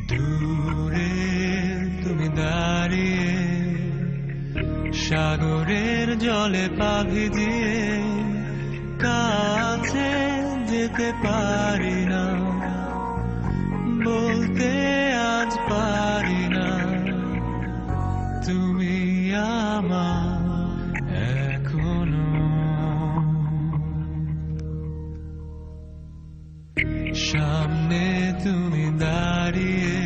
দূরে তুমি দাঁড়িয়ে সাগরের জলে পা ভিজিয়ে, কাছে যেতে পারি না, বলতে আজ পারি না তুমি আমার এখনো। সামনে তুমি দাঁড়িয়ে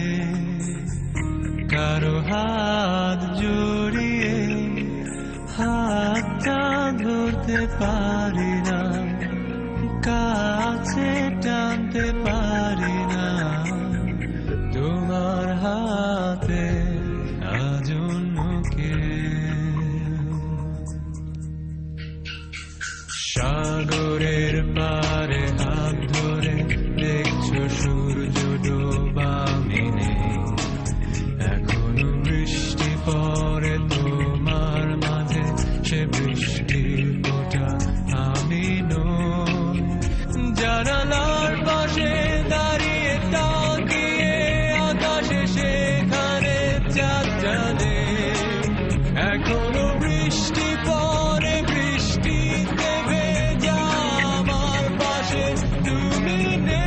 কারো হাত জড়িয়ে, হাতটা ধরতে পারি না, কাছে টানতে পারি না তোমার হাতে আজ অন্য কেউ। সাগরের পারে হাত ধরে দেখছো সূর্য ডোবা মিনে, এখনো বৃষ্টি পড়ে তোমার মাঝে, সে বৃষ্টির ফোঁটা আমি নই। জানালার পাশে দাঁড়িয়ে তাকিয়ে আকাশে সেখানে চাঁদ জানে, এখনো বৃষ্টি পড়ে বৃষ্টিতে ভেজা আমার পাশে তুমি নেই।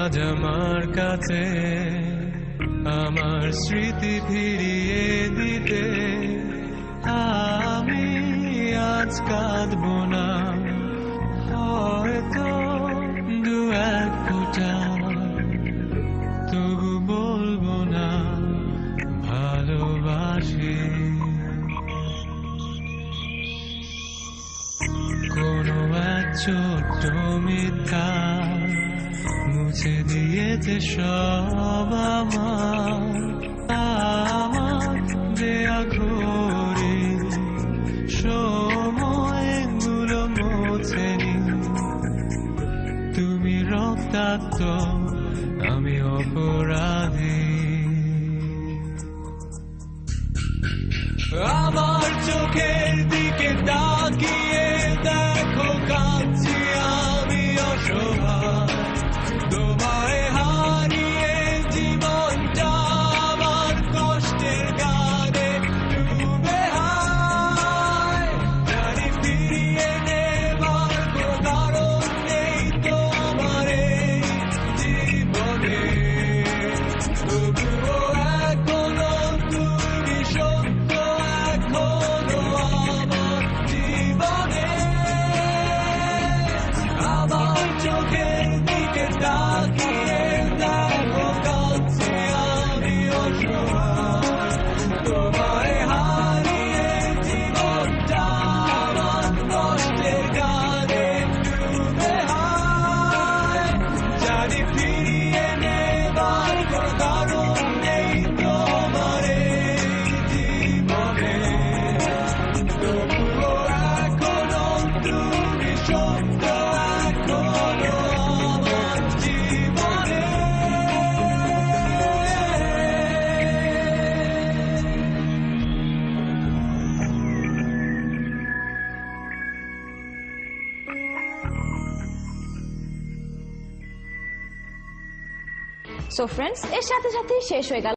আজ আমার কাছে আমার স্মৃতি ফিরিয়ে দিতে, আমি আজ কাঁদব না, হয়তো দু এক ফোঁটা, তবু বলবো না ভালোবাসি। কোনো এক ছোট্ট মিথ্যা মুছে দিয়েছে সব আমার দেয়া ঘড়ি, সময়গুলো মোছেনি। তুমি রক্তাক্ত, আমি অপরাধী। আমার চোখের দিকে তাকিয়ে দেখো কাঁদছি আমি অসহায়, তোমায় হারিয়ে জীবনটা আমার কষ্টের গানে ডুবে হায়। জানি ফিরিয়ে নেবার কোনো কারণ নেই তো আমার এই জীবনে, তবুও এখনো তুমি সত্য, এখনো আমার জীবনে। আমার চোখের দিকে তাকিয়ে দেখো কাঁদছি আমি অসহায়, তোমায় হারিয়ে জীবনটা আমার কষ্টের গানে ডুবে হায়। জানি ফিরিয়ে নেবার কোনো কারণ নেই তোমার এই জীবনে, তবুও এখনো তুমি সত্য, এখনো আমার জীবনে। সো ফ্রেন্ডস, এর সাথে সাথে শেষ হয়ে গেল